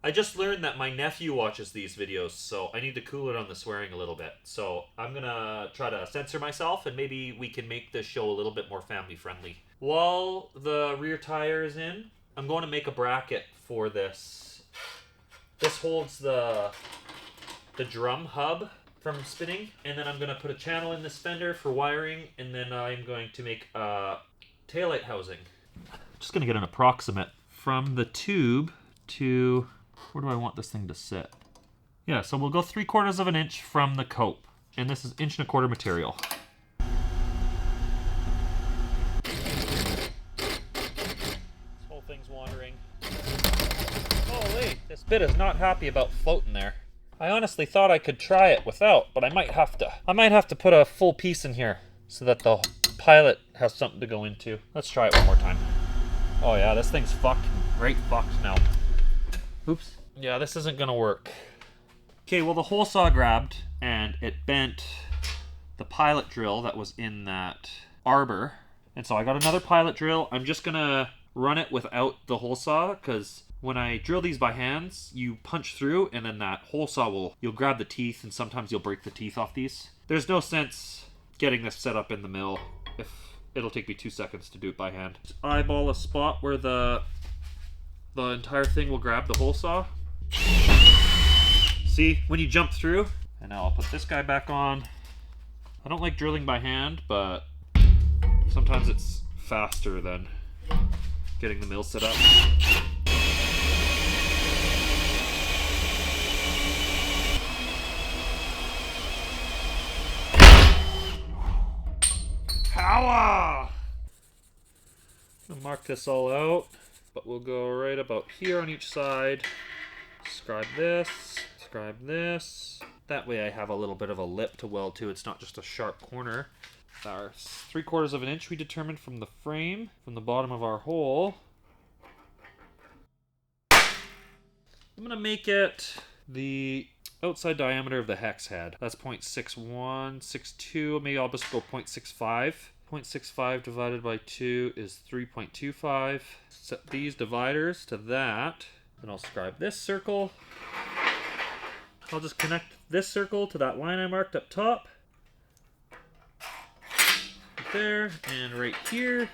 I just learned that my nephew watches these videos, so I need to cool it on the swearing a little bit. So I'm gonna try to censor myself, and maybe we can make this show a little bit more family friendly. While the rear tire is in, I'm going to make a bracket for this. This holds the drum hub from spinning, and then I'm going to put a channel in this fender for wiring, and then I'm going to make a taillight housing. Just going to get an approximate from the tube to where do I want this thing to sit. Yeah, so we'll go 3/4 of an inch from the cope, and this is 1.25" material. This whole thing's wandering. Holy, this bit is not happy about floating there. I honestly thought I could try it without, but I might have to. I might have to put a full piece in here so that the pilot has something to go into. Let's try it one more time. Oh yeah, this thing's fucked. Great fucked now. Oops. Yeah, this isn't gonna work. Okay, well the hole saw grabbed and it bent the pilot drill that was in that arbor. And so I got another pilot drill. I'm just gonna run it without the hole saw because when I drill these by hands, you punch through and then that hole saw you'll grab the teeth and sometimes you'll break the teeth off these. There's no sense getting this set up in the mill if it'll take me 2 seconds to do it by hand. Just eyeball a spot where the entire thing will grab the hole saw. See, when you jump through, and now I'll put this guy back on. I don't like drilling by hand, but sometimes it's faster than getting the mill set up. Power! I'll mark this all out, but we'll go right about here on each side. Scribe this, scribe this. That way I have a little bit of a lip to weld to. It's not just a sharp corner. Our 3/4 of an inch we determined from the frame, from the bottom of our hole. I'm gonna make it the outside diameter of the hex head. That's 0.6162. Maybe I'll just go 0.65. 0.65 divided by 2 is 3.25. Set these dividers to that. Then I'll scribe this circle. I'll just connect this circle to that line I marked up top. Right there, and right here.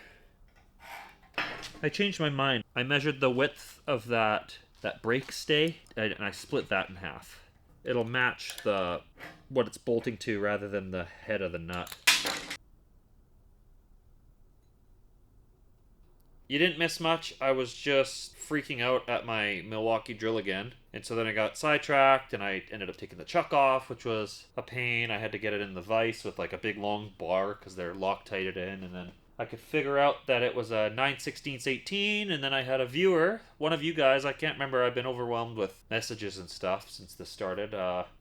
I changed my mind. I measured the width of that brake stay, and I split that in half. It'll match what it's bolting to rather than the head of the nut. You didn't miss much. I was just freaking out at my Milwaukee drill again. And so then I got sidetracked and I ended up taking the chuck off, which was a pain. I had to get it in the vise with like a big long bar because they're Loctited in. And then I could figure out that it was a 9/16 18, and then I had a viewer, one of you guys, I can't remember, I've been overwhelmed with messages and stuff since this started,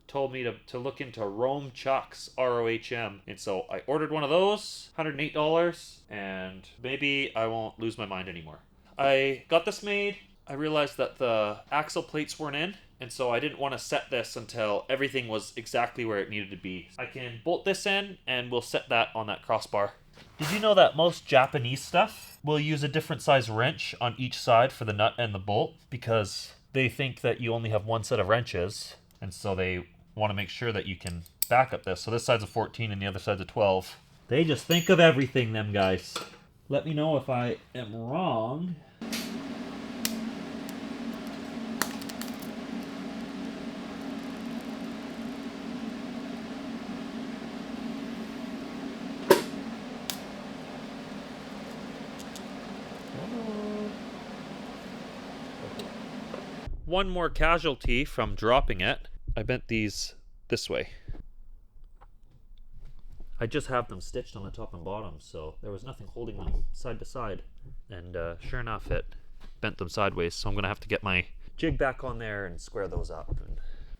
told me to look into Rome Chucks, ROHM, and so I ordered one of those, $108, and maybe I won't lose my mind anymore. I got this made, I realized that the axle plates weren't in, and so I didn't want to set this until everything was exactly where it needed to be. I can bolt this in, and we'll set that on that crossbar. Did you know that most Japanese stuff will use a different size wrench on each side for the nut and the bolt because they think that you only have one set of wrenches, and so they want to make sure that you can back up this. So this side's a 14 and the other side's a 12. They just think of everything, them guys. Let me know if I am wrong. One more casualty from dropping it. I bent these this way. I just have them stitched on the top and bottom, so there was nothing holding them side to side. And sure enough, it bent them sideways, so I'm going to have to get my jig back on there and square those up.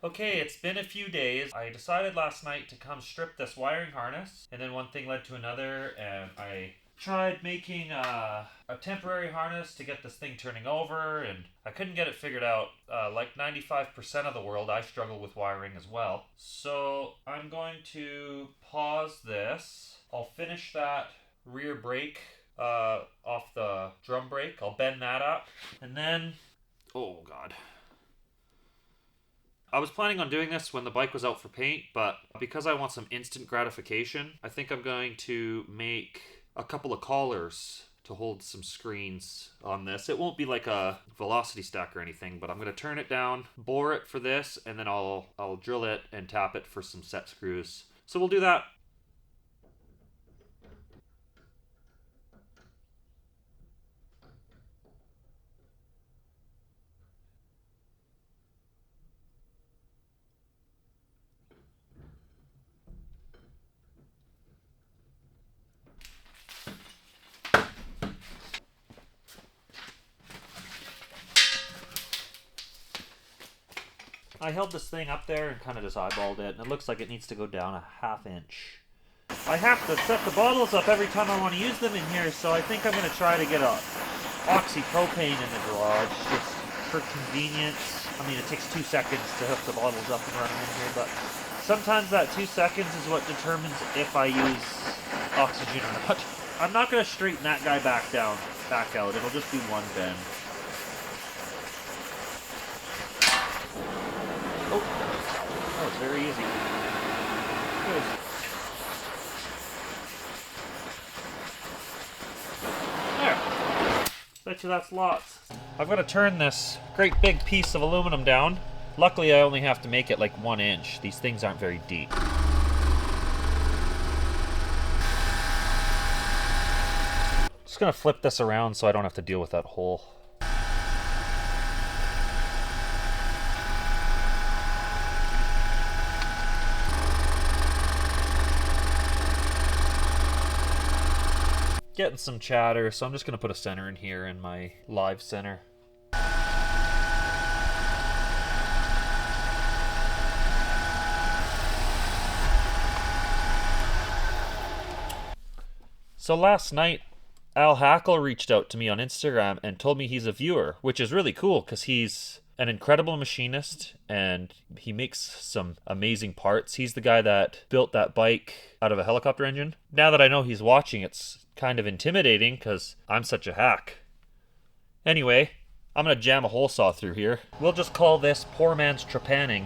Okay, it's been a few days. I decided last night to come strip this wiring harness, and then one thing led to another, and I tried making a temporary harness to get this thing turning over, and I couldn't get it figured out. Like 95% of the world, I struggle with wiring as well. So I'm going to pause this. I'll finish that rear brake off the drum brake. I'll bend that up, and then, oh god, I was planning on doing this when the bike was out for paint, but because I want some instant gratification, I think I'm going to make a couple of collars to hold some screens on this. It won't be like a velocity stack or anything, but I'm going to turn it down, bore it for this, and then I'll drill it and tap it for some set screws. So we'll do that. I held this thing up there and kind of just eyeballed it, and it looks like it needs to go down a ½ inch. I have to set the bottles up every time I want to use them in here, so I think I'm going to try to get a oxypropane in the garage, just for convenience. I mean, it takes 2 seconds to hook the bottles up and run them in here, but sometimes that 2 seconds is what determines if I use oxygen or not. I'm not going to straighten that guy back out. It'll just be one bend. Oh, that was very easy. Good. There. Bet you that's lots. I've got to turn this great big piece of aluminum down. Luckily, I only have to make it like 1 inch. These things aren't very deep. Just gonna flip this around so I don't have to deal with that hole. Getting some chatter, so I'm just gonna put a center in here in my live center. So last night, Al Hackle reached out to me on Instagram and told me he's a viewer, which is really cool because he's an incredible machinist and he makes some amazing parts. He's the guy that built that bike out of a helicopter engine. Now that I know he's watching, it's kind of intimidating because I'm such a hack. Anyway, I'm going to jam a hole saw through here. We'll just call this poor man's trepanning.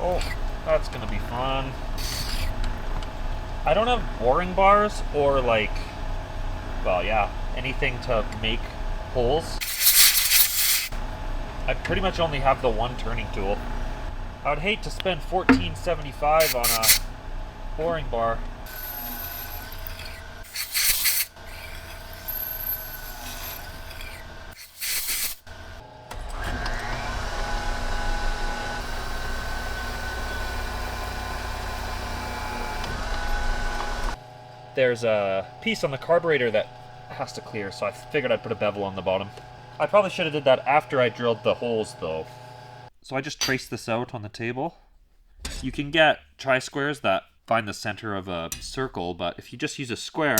Oh, that's going to be fun. I don't have boring bars or like, well, yeah, anything to make holes. I pretty much only have the one turning tool. I would hate to spend $14.75 on a boring bar. There's a piece on the carburetor that has to clear, so I figured I'd put a bevel on the bottom. I probably should have did that after I drilled the holes though. So I just traced this out on the table. You can get tri-squares that find the center of a circle, but if you just use a square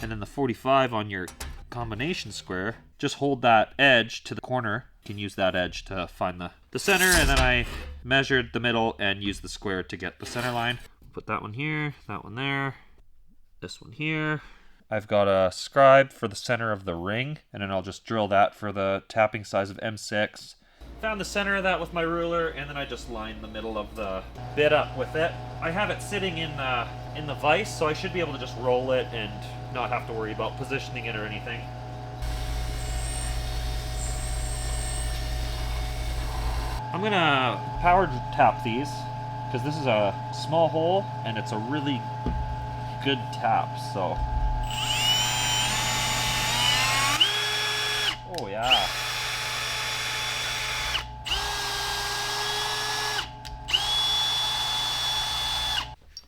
and then the 45 on your combination square, just hold that edge to the corner. You can use that edge to find the center, and then I measured the middle and used the square to get the center line. Put that one here, that one there, this one here. I've got a scribe for the center of the ring, and then I'll just drill that for the tapping size of M6. Found the center of that with my ruler, and then I just lined the middle of the bit up with it. I have it sitting in the vise, so I should be able to just roll it and not have to worry about positioning it or anything. I'm gonna power tap these, because this is a small hole, and it's a really good tap, so. Oh yeah.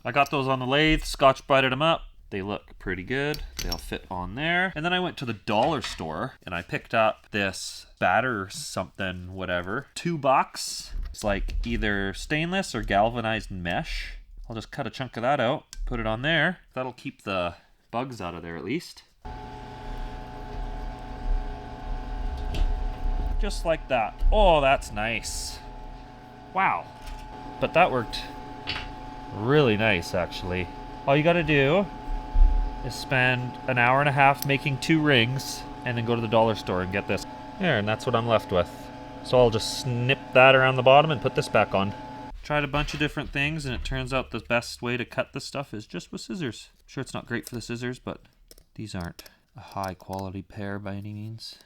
I got those on the lathe, Scotch brighted them up. They look pretty good. They'll fit on there. And then I went to the dollar store and I picked up this batter something, whatever. $2. It's like either stainless or galvanized mesh. I'll just cut a chunk of that out, put it on there. That'll keep the bugs out of there at least. Just like that. Oh, that's nice. Wow. But that worked really nice, actually. All you gotta do is spend an hour and a half making 2 rings, and then go to the dollar store and get this. There, and that's what I'm left with. So I'll just snip that around the bottom and put this back on. Tried a bunch of different things, and it turns out the best way to cut this stuff is just with scissors. I'm sure it's not great for the scissors, but these aren't a high quality pair by any means.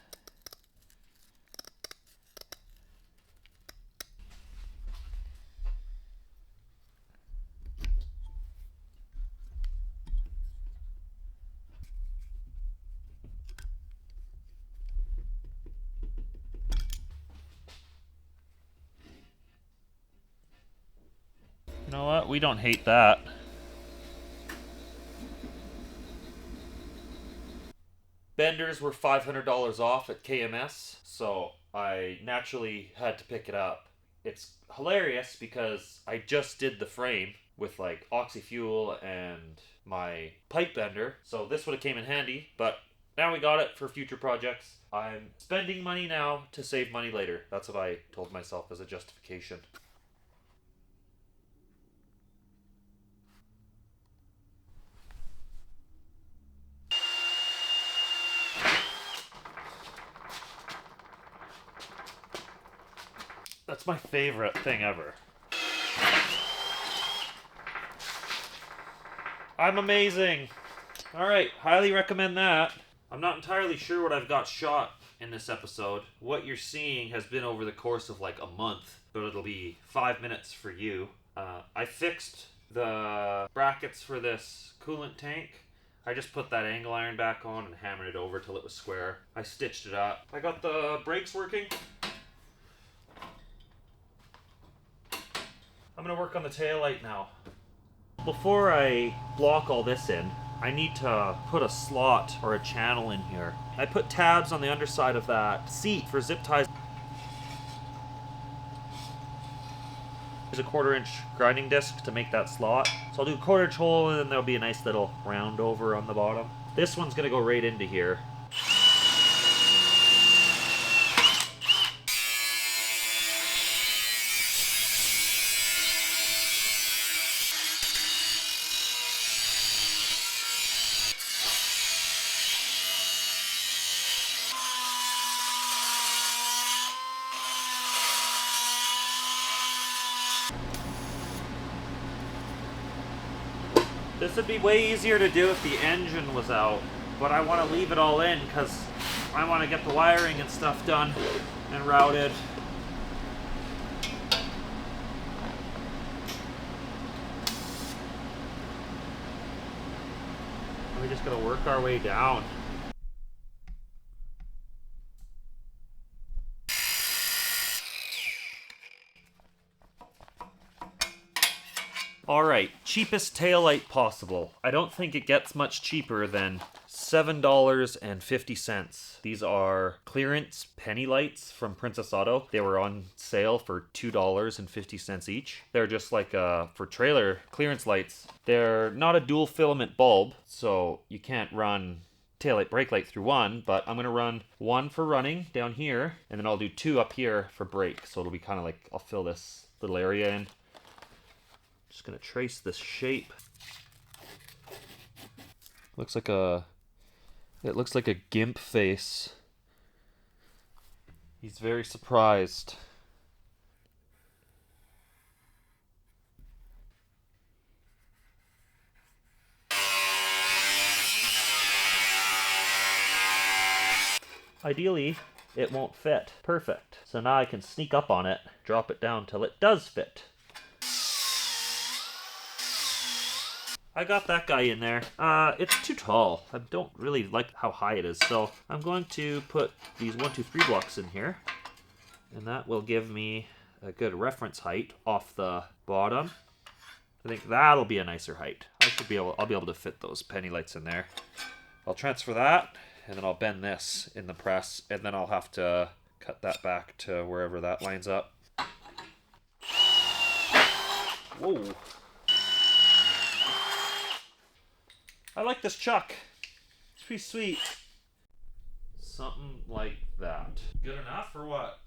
You know what? We don't hate that. Benders were $500 off at KMS, so I naturally had to pick it up. It's hilarious because I just did the frame with like oxy-fuel and my pipe bender, so this would have came in handy, but now we got it for future projects. I'm spending money now to save money later. That's what I told myself as a justification. That's my favorite thing ever. I'm amazing. Alright, highly recommend that. I'm not entirely sure what I've got shot in this episode. What you're seeing has been over the course of like a month, but it'll be 5 minutes for you. I fixed the brackets for this coolant tank. I just put that angle iron back on and hammered it over till it was square. I stitched it up. I got the brakes working. I'm gonna work on the taillight now. Before I block all this in, I need to put a slot or a channel in here. I put tabs on the underside of that seat for zip ties. There's a 1/4 inch grinding disc to make that slot. So I'll do a 1/4 inch hole and then there'll be a nice little round over on the bottom. This one's gonna go right into here. This would be way easier to do if the engine was out, but I want to leave it all in because I want to get the wiring and stuff done and routed. We're just going to work our way down. Alright, cheapest taillight possible. I don't think it gets much cheaper than $7.50. These are clearance penny lights from Princess Auto. They were on sale for $2.50 each. They're just like for trailer clearance lights. They're not a dual filament bulb, so you can't run taillight brake light through one, but I'm going to run one for running down here, and then I'll do two up here for brake. So it'll be kind of like, I'll fill this little area in. Just gonna trace this shape. It looks like a GIMP face. He's very surprised. Ideally, it won't fit. Perfect. So now I can sneak up on it, drop it down till it does fit. I got that guy in there. It's too tall. I don't really like how high it is, so I'm going to put these 1, 2, 3 blocks in here, and that will give me a good reference height off the bottom. I think that'll be a nicer height. I'll be able to fit those penny lights in there. I'll transfer that, and then I'll bend this in the press, and then I'll have to cut that back to wherever that lines up. Whoa. I like this chuck. It's pretty sweet. Something like that. Good enough or what?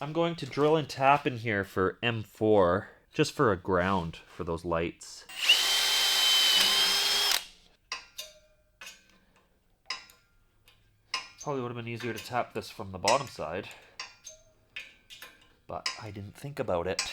I'm going to drill and tap in here for M4, just for a ground for those lights. Probably would have been easier to tap this from the bottom side, but I didn't think about it.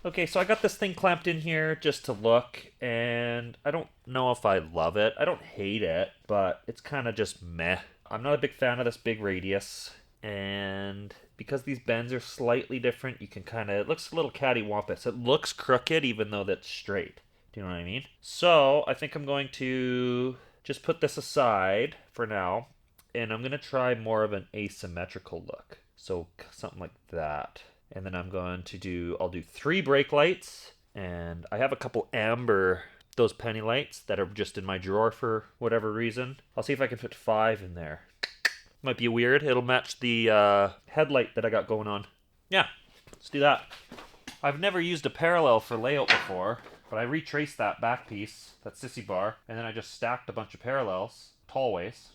Okay, so I got this thing clamped in here just to look, and I don't know if I love it. I don't hate it, but it's kind of just meh. I'm not a big fan of this big radius, and because these bends are slightly different, you can kind of, it looks a little cattywampus. It looks crooked even though that's straight. Do you know what I mean? So I think I'm going to just put this aside for now, and I'm going to try more of an asymmetrical look. So something like that. And then I'm going to do, I'll do 3 brake lights, and I have a couple amber, those penny lights that are just in my drawer for whatever reason. I'll see if I can fit 5 in there. Might be weird. It'll match the headlight that I got going on. Yeah, let's do that. I've never used a parallel for layout before, but I retraced that back piece, that sissy bar, and then I just stacked a bunch of parallels, tall ways,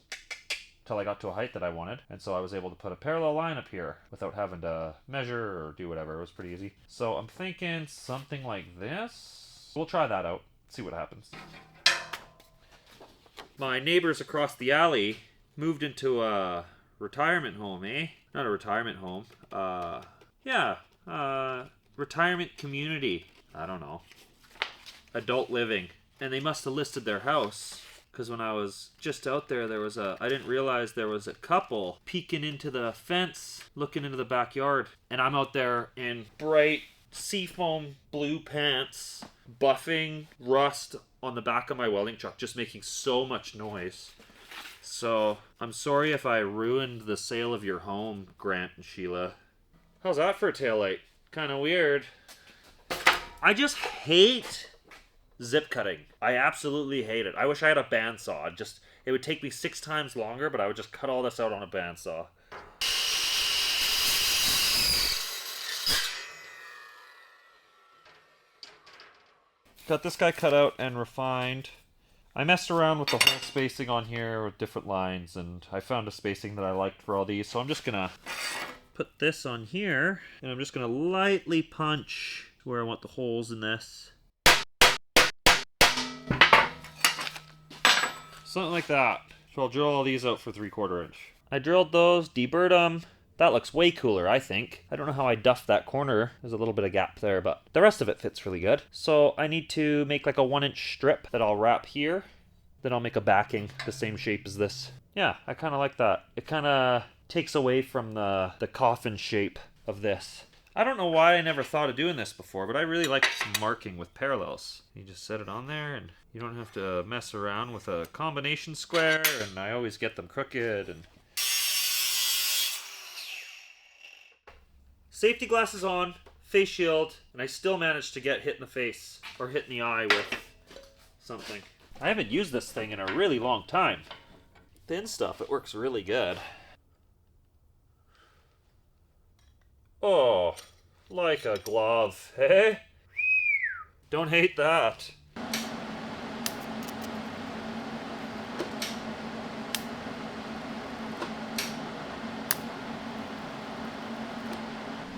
till I got to a height that I wanted, and so I was able to put a parallel line up here without having to measure or do whatever. It was pretty easy. So I'm thinking something like this. We'll try that out, see what happens. My neighbors across the alley moved into a retirement home, eh? Not a retirement home. Retirement community. I don't know. Adult living. And they must have listed their house, because when I was just out there, I didn't realize there was a couple peeking into the fence, looking into the backyard. And I'm out there in bright seafoam blue pants, buffing rust on the back of my welding truck, just making so much noise. So I'm sorry if I ruined the sale of your home, Grant and Sheila. How's that for a taillight? Kind of weird. I just hate zip cutting. I absolutely hate it. I wish I had a bandsaw. It would take me 6 times longer, but I would just cut all this out on a bandsaw. Got this guy cut out and refined. I messed around with the whole spacing on here with different lines, and I found a spacing that I liked for all these, so I'm just gonna put this on here, and I'm just gonna lightly punch where I want the holes in this. Something like that. So I'll drill all these out for 3/4 inch. I drilled those, deburred them. That looks way cooler, I think. I don't know how I duffed that corner. There's a little bit of gap there, but the rest of it fits really good. So I need to make like a 1-inch strip that I'll wrap here. Then I'll make a backing the same shape as this. Yeah, I kind of like that. It kind of takes away from the coffin shape of this. I don't know why I never thought of doing this before, but I really like marking with parallels. You just set it on there, and you don't have to mess around with a combination square, and I always get them crooked. And safety glasses on, face shield, and I still managed to get hit in the face, or hit in the eye with something. I haven't used this thing in a really long time. Thin stuff, it works really good. Oh, like a glove, hey? Don't hate that.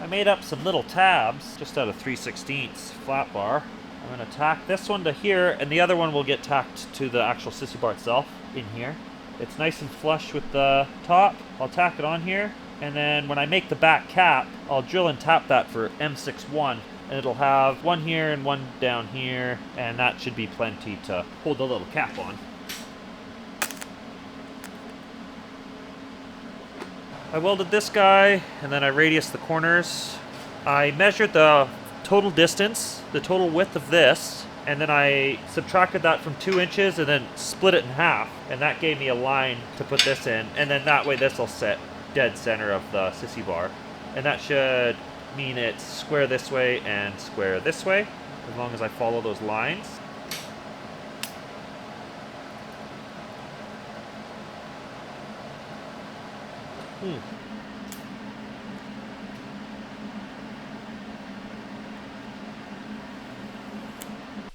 I made up some little tabs just out of 3/16 flat bar. I'm going to tack this one to here, and the other one will get tacked to the actual sissy bar itself in here. It's nice and flush with the top. I'll tack it on here, and then when I make the back cap, I'll drill and tap that for M61, and it'll have one here and one down here, and that should be plenty to hold the little cap on. I welded this guy, and then I radiused the corners. I measured the total distance, the total width of this, and then I subtracted that from 2 inches and then split it in half, and that gave me a line to put this in, and then that way this will sit dead center of the sissy bar, and that should mean it's square this way and square this way, as long as I follow those lines.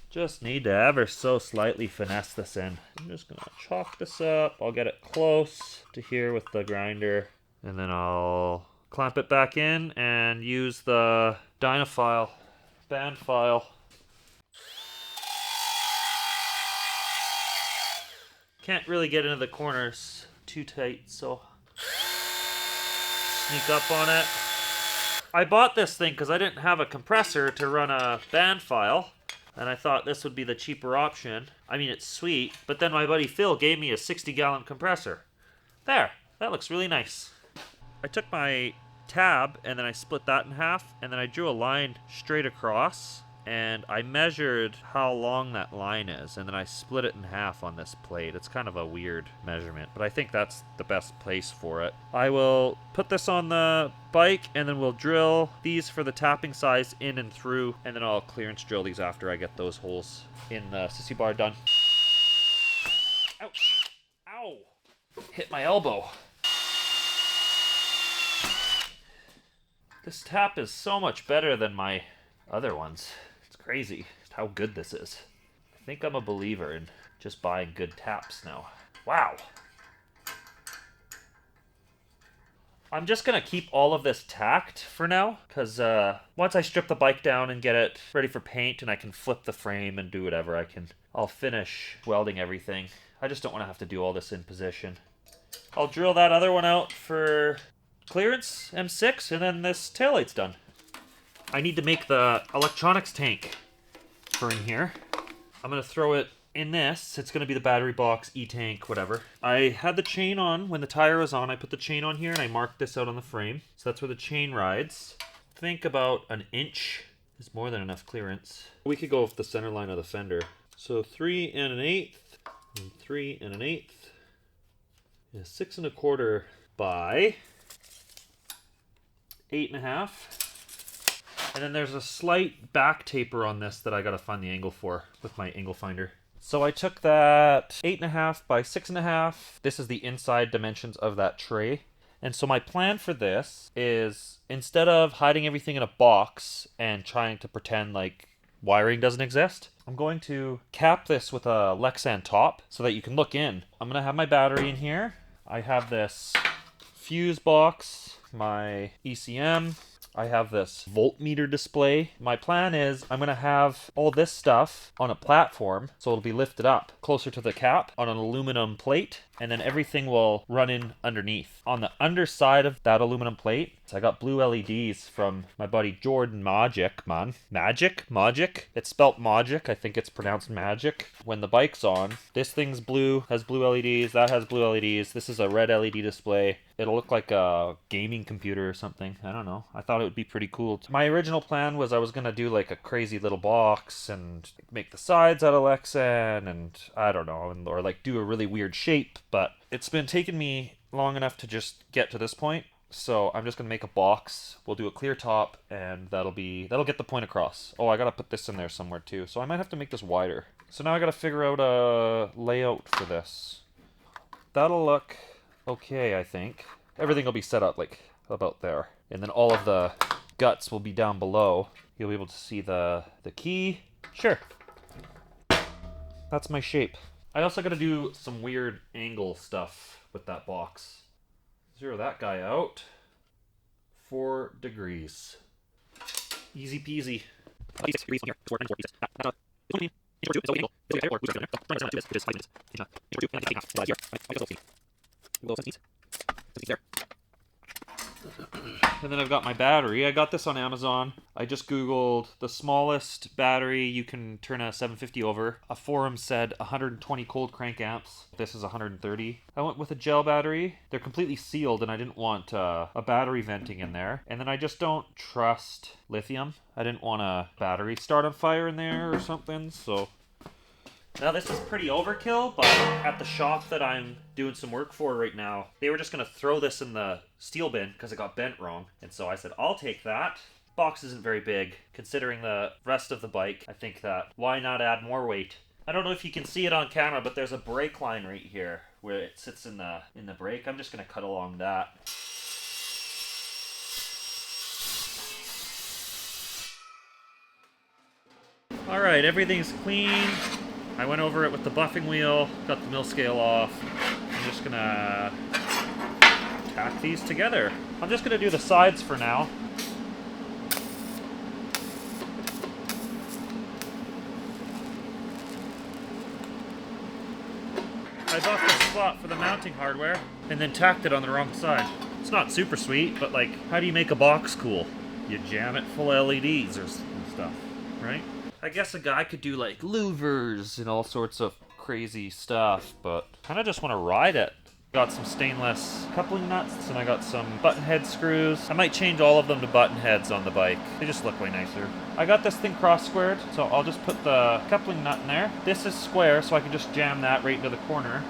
Just need to ever so slightly finesse this in. I'm just gonna chalk this up. I'll get it close to here with the grinder, and then I'll clamp it back in and use the Dynafile band file. Can't really get into the corners too tight, so Sneak up on it. I bought this thing because I didn't have a compressor to run a band file, and I thought this would be the cheaper option. I mean, it's sweet, but then my buddy Phil gave me a 60-gallon compressor. There, that looks really nice. I took my tab and then I split that in half, and then I drew a line straight across, and I measured how long that line is, and then I split it in half on this plate. It's kind of a weird measurement, but I think that's the best place for it. I will put this on the bike, and then we'll drill these for the tapping size in and through, and then I'll clearance drill these after I get those holes in the sissy bar done. Ouch! Ow! Hit my elbow. This tap is so much better than my other ones. It's crazy how good this is. I think I'm a believer in just buying good taps now. Wow. I'm just going to keep all of this tacked for now, because once I strip the bike down and get it ready for paint and I can flip the frame and do whatever, I'll finish welding everything. I just don't want to have to do all this in position. I'll drill that other one out for clearance, M6, and then this taillight's done. I need to make the electronics tank for in here. I'm going to throw it in this. It's going to be the battery box, E-tank, whatever. I had the chain on. When the tire was on, I put the chain on here and I marked this out on the frame. So that's where the chain rides. Think about an inch is more than enough clearance. We could go with the center line of the fender. So 3 1/8 and 3 1/8 is 6 1/4 by 8 1/2. And then there's a slight back taper on this that I gotta find the angle for with my angle finder. So I took that 8 1/2 by 6 1/2. This is the inside dimensions of that tray. And so my plan for this is, instead of hiding everything in a box and trying to pretend like wiring doesn't exist, I'm going to cap this with a Lexan top so that you can look in. I'm gonna have my battery in here. I have this fuse box, my ECM. I have this voltmeter display. My plan is I'm going to have all this stuff on a platform, so it'll be lifted up closer to the cap on an aluminum plate, and then everything will run in underneath. On the underside of that aluminum plate, so I got blue LEDs from my buddy Jordan Magic, man. Magic? It's spelt Magic. I think it's pronounced Magic. When the bike's on, this thing's blue, has blue LEDs, that has blue LEDs. This is a red LED display. It'll look like a gaming computer or something. I don't know. I thought it would be pretty cool. My original plan was I was going to do like a crazy little box and make the sides out of Lexan and I don't know, or like do a really weird shape, but it's been taking me long enough to just get to this point. So I'm just going to make a box. We'll do a clear top and that'll get the point across. Oh, I got to put this in there somewhere too. So I might have to make this wider. So now I got to figure out a layout for this. That'll look okay, I think. Everything will be set up like about there. And then all of the guts will be down below. You'll be able to see the key. Sure. That's my shape. I also got to do some weird angle stuff with that box. Zero that guy out. 4 degrees. Easy peasy. And then I've got my battery. I got this on Amazon. I just Googled the smallest battery you can turn a 750 over. A forum said 120 cold crank amps. This is 130. I went with a gel battery. They're completely sealed and I didn't want a battery venting in there. And then I just don't trust lithium. I didn't want a battery start on fire in there or something, so... Now this is pretty overkill, but at the shop that I'm doing some work for right now, they were just going to throw this in the steel bin because it got bent wrong. And so I said, I'll take that. Box isn't very big. Considering the rest of the bike, I think that why not add more weight? I don't know if you can see it on camera, but there's a brake line right here where it sits in the brake. I'm just going to cut along that. Alright, everything's clean. I went over it with the buffing wheel, got the mill scale off. I'm just gonna tack these together. I'm just gonna do the sides for now. I bought the slot for the mounting hardware and then tacked it on the wrong side. It's not super sweet, but like, how do you make a box cool? You jam it full of LEDs and stuff, right? I guess a guy could do like louvers and all sorts of crazy stuff, but kind of just want to ride it. Got some stainless coupling nuts, and I got some button head screws. I might change all of them to button heads on the bike. They just look way nicer. I got this thing cross-squared, so I'll just put the coupling nut in there. This is square, so I can just jam that right into the corner.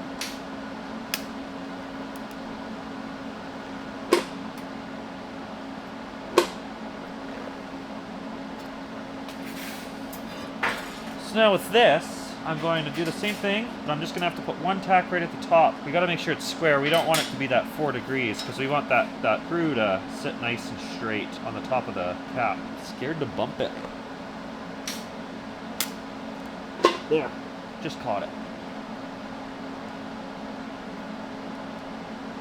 So now with this, I'm going to do the same thing, but I'm just going to have to put one tack right at the top. We got to make sure it's square. We don't want it to be that 4 degrees because we want that screw to sit nice and straight on the top of the cap. Scared to bump it. There. Just caught it.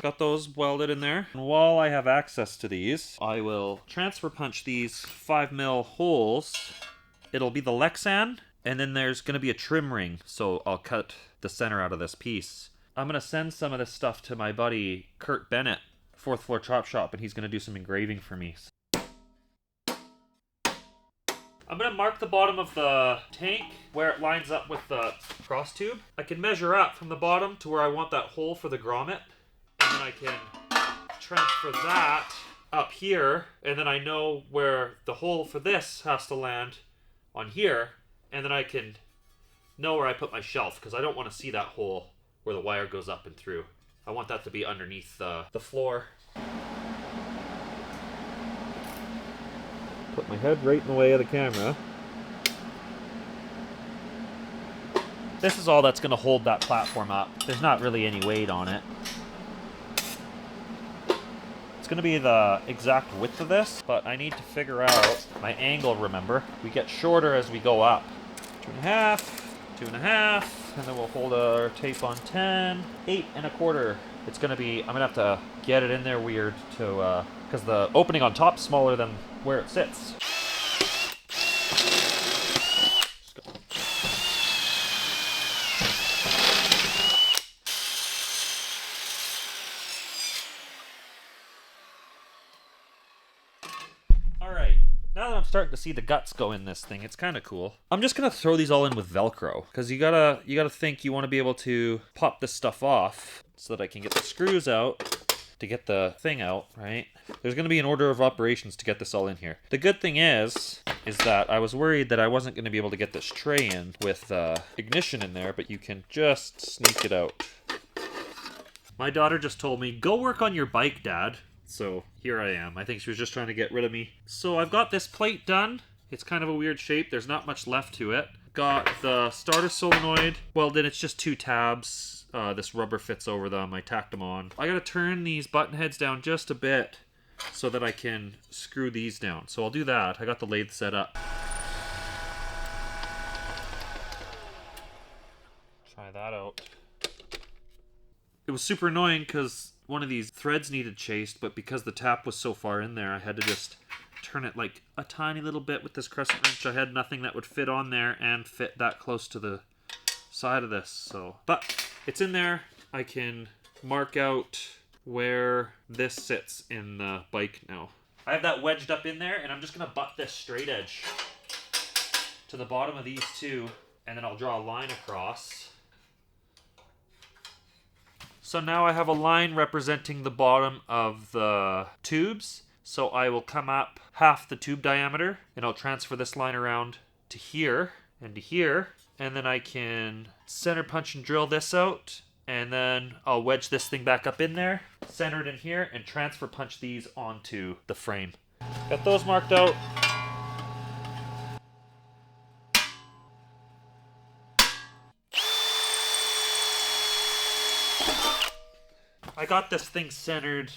Got those welded in there. And while I have access to these, I will transfer punch these 5mm holes. It'll be the Lexan. And then there's going to be a trim ring, so I'll cut the center out of this piece. I'm going to send some of this stuff to my buddy Kurt Bennett, 4th Floor Chop Shop, and he's going to do some engraving for me. I'm going to mark the bottom of the tank where it lines up with the cross tube. I can measure up from the bottom to where I want that hole for the grommet, and then I can transfer that up here, and then I know where the hole for this has to land on here. And then I can know where I put my shelf, because I don't want to see that hole where the wire goes up and through. I want that to be underneath the floor. Put my head right in the way of the camera. This is all that's going to hold that platform up. There's not really any weight on it. It's going to be the exact width of this, but I need to figure out my angle, remember. We get shorter as we go up. 2.5, 2.5, and then we'll hold our tape on 10, 8.25. It's gonna be, I'm gonna have to get it in there weird to, because the opening on top's smaller than where it sits. Now that I'm starting to see the guts go in this thing, it's kind of cool. I'm just gonna throw these all in with Velcro, because you gotta think you want to be able to pop this stuff off so that I can get the screws out to get the thing out, right? There's gonna be an order of operations to get this all in here. The good thing is that I was worried that I wasn't gonna be able to get this tray in with ignition in there, but you can just sneak it out. My daughter just told me, go work on your bike, Dad. So here I am. I think she was just trying to get rid of me. So I've got this plate done. It's kind of a weird shape. There's not much left to it. Got the starter solenoid. Well, then it's just 2 tabs. This rubber fits over them. I tacked them on. I gotta turn these button heads down just a bit so that I can screw these down. So I'll do that. I got the lathe set up. Try that out. It was super annoying because one of these threads needed chased, but because the tap was so far in there, I had to just turn it like a tiny little bit with this crescent wrench. I had nothing that would fit on there and fit that close to the side of this. So, but it's in there. I can mark out where this sits in the bike now. I have that wedged up in there, and I'm just gonna butt this straight edge to the bottom of these two, and then I'll draw a line across. So now I have a line representing the bottom of the tubes. So I will come up half the tube diameter, and I'll transfer this line around to here and to here. And then I can center punch and drill this out. And then I'll wedge this thing back up in there, center it in here, and transfer punch these onto the frame. Got those marked out. I got this thing centered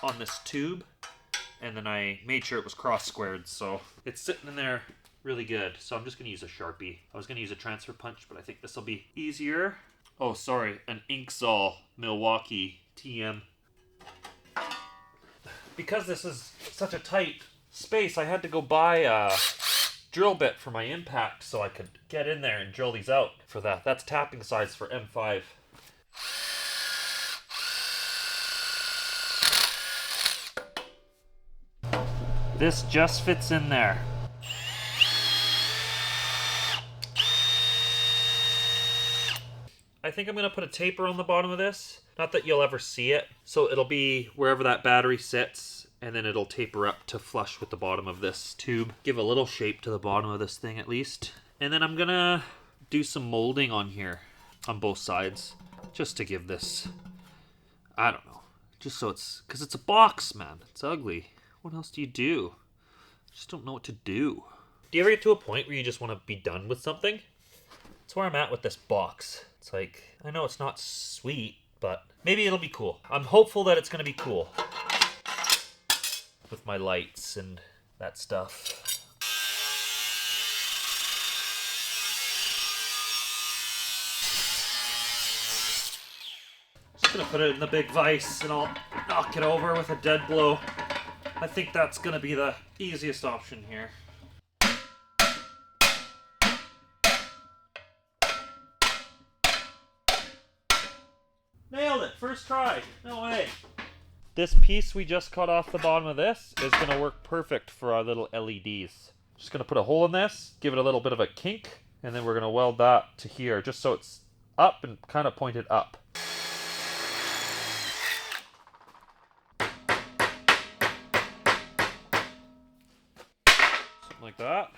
on this tube, and then I made sure it was cross-squared, so it's sitting in there really good. So I'm just going to use a Sharpie. I was going to use a transfer punch, but I think this will be easier. Oh, sorry, an Inksol Milwaukee TM. Because this is such a tight space, I had to go buy a drill bit for my impact so I could get in there and drill these out for that. That's tapping size for M5. This just fits in there. I think I'm going to put a taper on the bottom of this. Not that you'll ever see it. So it'll be wherever that battery sits, and then it'll taper up to flush with the bottom of this tube. Give a little shape to the bottom of this thing at least. And then I'm going to do some molding on here on both sides. Just to give this, I don't know. Just so it's, because it's a box, man. It's ugly. What else do you do? I just don't know what to do. Do you ever get to a point where you just want to be done with something? That's where I'm at with this box. It's like, I know it's not sweet, but maybe it'll be cool. I'm hopeful that it's going to be cool. With my lights and that stuff. Just going to put it in the big vise and I'll knock it over with a dead blow. I think that's going to be the easiest option here. Nailed it! First try! No way! This piece we just cut off the bottom of this is going to work perfect for our little LEDs. Just going to put a hole in this, give it a little bit of a kink, and then we're going to weld that to here, just so it's up and kind of pointed up. Something like that.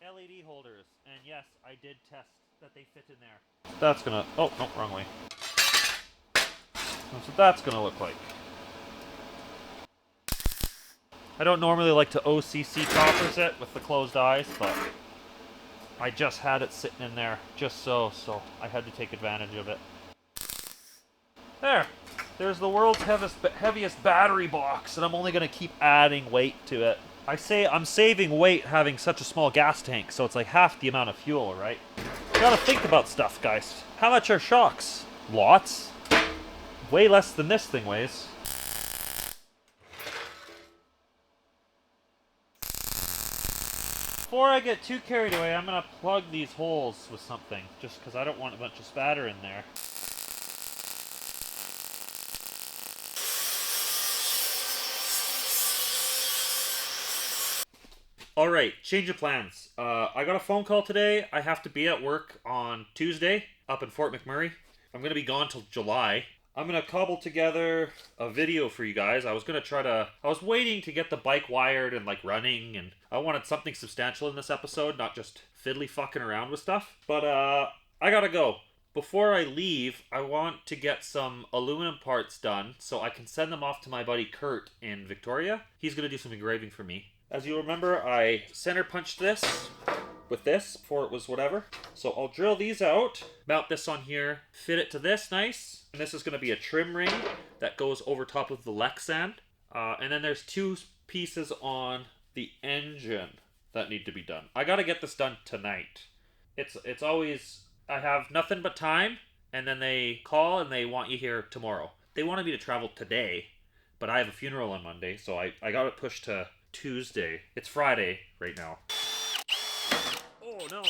LED holders, and yes, I did test that they fit in there. That's gonna, oh, no, wrong way. That's what that's gonna look like. I don't normally like to OCC toppers it with the closed eyes, but I just had it sitting in there just so I had to take advantage of it. There! There's the world's heaviest battery box, and I'm only gonna keep adding weight to it. I say I'm saving weight having such a small gas tank, so it's like half the amount of fuel, right? You gotta think about stuff, guys. How much are shocks? Lots. Way less than this thing weighs. Before I get too carried away, I'm gonna plug these holes with something, just because I don't want a bunch of spatter in there. Alright, change of plans. I got a phone call today. I have to be at work on Tuesday up in Fort McMurray. I'm going to be gone till July. I'm going to cobble together a video for you guys. I was waiting to get the bike wired and like running, and I wanted something substantial in this episode, not just fiddly fucking around with stuff. But I gotta go. Before I leave, I want to get some aluminum parts done so I can send them off to my buddy Kurt in Victoria. He's going to do some engraving for me. As you remember, I center punched this with this before it was whatever. So I'll drill these out, mount this on here, fit it to this nice. And this is going to be a trim ring that goes over top of the Lexan. And then there's two pieces on the engine that need to be done. I got to get this done tonight. It's always, I have nothing but time, and then they call and they want you here tomorrow. They wanted me to travel today, but I have a funeral on Monday, so I got it pushed to Tuesday. It's Friday right now. Oh no.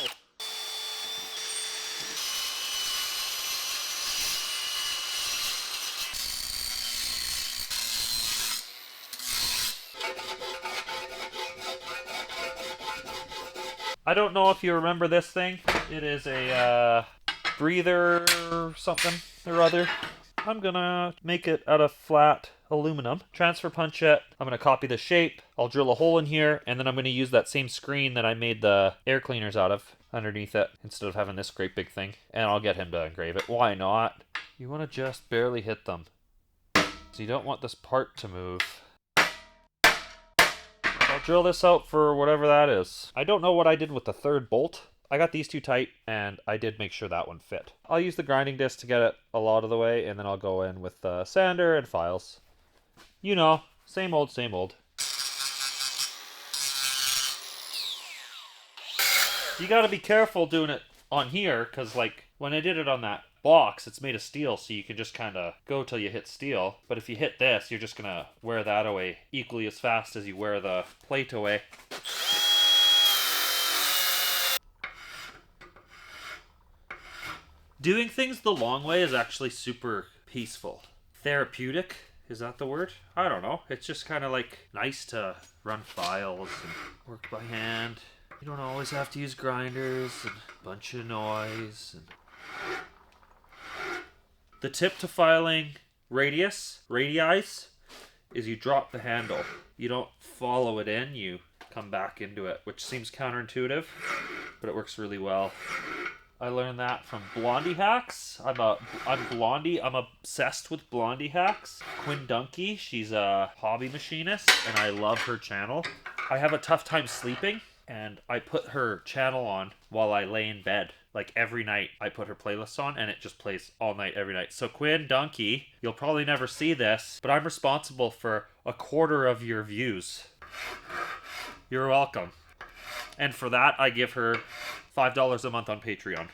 I don't know if you remember this thing. It is a breather something or other. I'm gonna make it out of flat aluminum, transfer punch it. I'm gonna copy the shape. I'll drill a hole in here, and then I'm gonna use that same screen that I made the air cleaners out of underneath it instead of having this great big thing. And I'll get him to engrave it. Why not? You want to just barely hit them. So you don't want this part to move. I'll drill this out for whatever that is. I don't know what I did with the third bolt. I got these two tight, and I did make sure that one fit. I'll use the grinding disc to get it a lot of the way, and then I'll go in with the sander and files. You know, same old, same old. You gotta be careful doing it on here, because like when I did it on that box, it's made of steel, so you can just kind of go till you hit steel. But if you hit this, you're just going to wear that away equally as fast as you wear the plate away. Doing things the long way is actually super peaceful. Therapeutic, is that the word? I don't know. It's just kind of like nice to run files and work by hand. You don't always have to use grinders and a bunch of noise. And the tip to filing radii, is you drop the handle. You don't follow it in, you come back into it, which seems counterintuitive, but it works really well. I learned that from Blondie Hacks. I'm Blondie. I'm obsessed with Blondie Hacks. Quinn Dunkey, she's a hobby machinist, and I love her channel. I have a tough time sleeping, and I put her channel on while I lay in bed. Like every night, I put her playlists on, and it just plays all night, every night. So Quinn Dunkey, you'll probably never see this, but I'm responsible for a quarter of your views. You're welcome. And for that, I give her $5 a month on Patreon.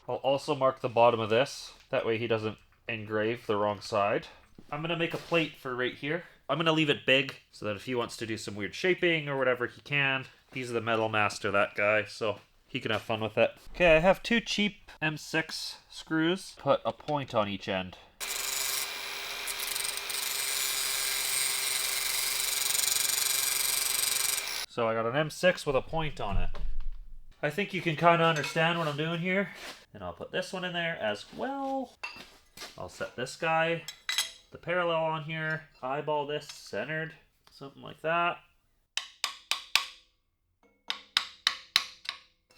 I'll also mark the bottom of this. That way he doesn't engrave the wrong side. I'm going to make a plate for right here. I'm going to leave it big so that if he wants to do some weird shaping or whatever, he can. He's the metal master, that guy, so he can have fun with it. Okay, I have 2 cheap M6 screws. Put a point on each end. So I got an M6 with a point on it. I think you can kind of understand what I'm doing here. And I'll put this one in there as well. I'll set this guy, the parallel on here, eyeball this centered, something like that.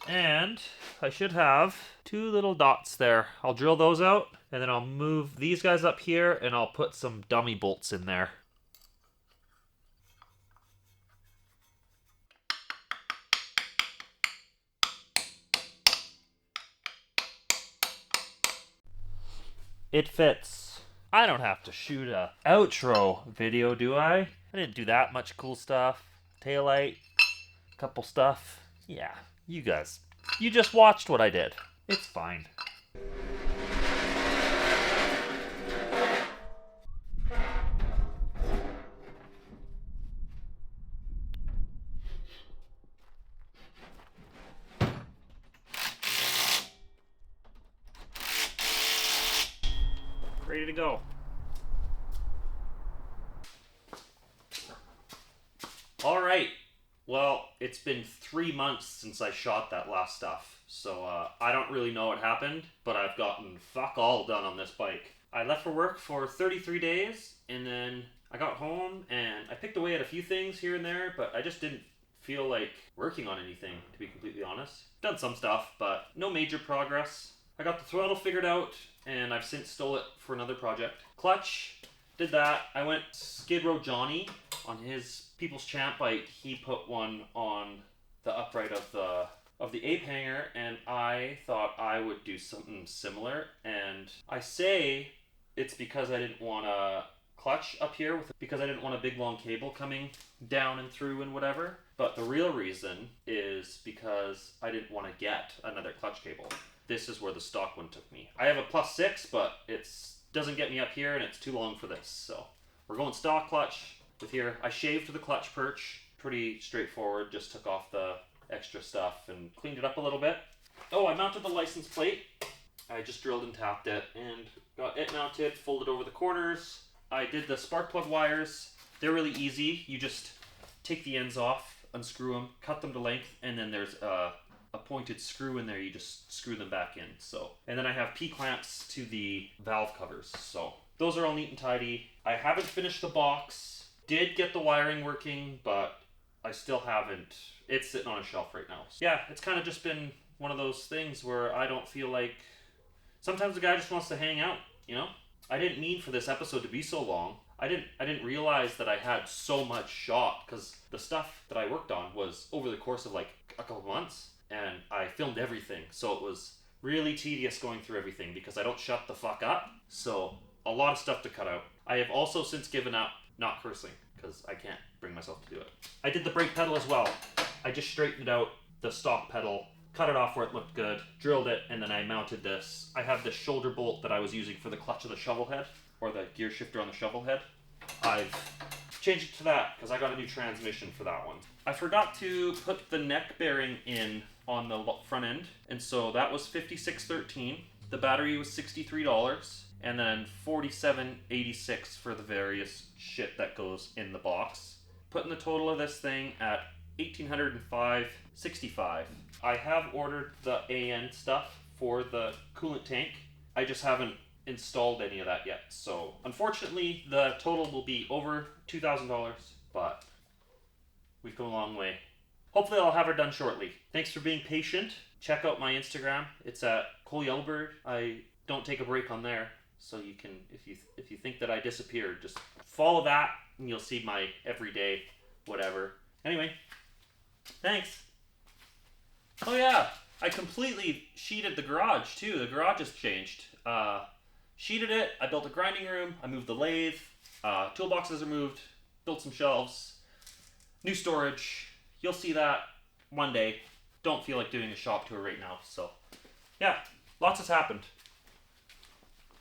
And I should have 2 little dots there. I'll drill those out, and then I'll move these guys up here, and I'll put some dummy bolts in there. It fits. I don't have to shoot a outro video, do I? I didn't do that much cool stuff. Taillight, couple stuff. Yeah, you guys. You just watched what I did. It's fine. Ready to go. All right. Well, it's been 3 months since I shot that last stuff, so I don't really know what happened, but I've gotten fuck all done on this bike. I left for work for 33 days, and then I got home, and I picked away at a few things here and there, but I just didn't feel like working on anything, to be completely honest. Done some stuff, but no major progress. I got the throttle figured out, and I've since stole it for another project. Clutch, did that. I went Skid Row Johnny on his People's Champ bike. He put one on the upright of the ape hanger, and I thought I would do something similar. And I say it's because I didn't want a clutch up here because I didn't want a big long cable coming down and through and whatever. But the real reason is because I didn't want to get another clutch cable. This is where the stock one took me. I have a +6, but it doesn't get me up here, and it's too long for this. So we're going stock clutch with here. I shaved the clutch perch. Pretty straightforward. Just took off the extra stuff and cleaned it up a little bit. Oh, I mounted the license plate. I just drilled and tapped it and got it mounted, folded over the corners. I did the spark plug wires. They're really easy. You just take the ends off, unscrew them, cut them to length, and then there's a pointed screw in there. You just screw them back in. So, and then I have P-clamps to the valve covers. So those are all neat and tidy. I haven't finished the box. Did get the wiring working, but I still haven't. It's sitting on a shelf right now. So yeah, it's kind of just been one of those things where I don't feel like... Sometimes the guy just wants to hang out, you know? I didn't mean for this episode to be so long. I didn't realize that I had so much shot, because the stuff that I worked on was over the course of like a couple months, and I filmed everything. So it was really tedious going through everything because I don't shut the fuck up. So a lot of stuff to cut out. I have also since given up not cursing, because I can't bring myself to do it. I did the brake pedal as well. I just straightened out the stock pedal, cut it off where it looked good, drilled it, and then I mounted this. I have this shoulder bolt that I was using for the clutch of the shovel head, or the gear shifter on the shovel head. I've changed it to that because I got a new transmission for that one. I forgot to put the neck bearing in on the front end, and so that was $56.13. The battery was $63, and then $47.86 for the various shit that goes in the box. Putting the total of this thing at $1,805.65. I have ordered the AN stuff for the coolant tank. I just haven't installed any of that yet. So unfortunately, the total will be over $2,000, but we've come a long way. Hopefully I'll have her done shortly. Thanks for being patient. Check out my Instagram. It's at Cole Yellowbird. I don't take a break on there. So you can, if you think that I disappeared, just follow that and you'll see my everyday whatever. Anyway, thanks. Oh yeah, I completely sheeted the garage too. The garage has changed. Sheeted it, I built a grinding room, I moved the lathe, toolboxes are moved, built some shelves, new storage. You'll see that one day. Don't feel like doing a shop tour right now. So yeah, lots has happened.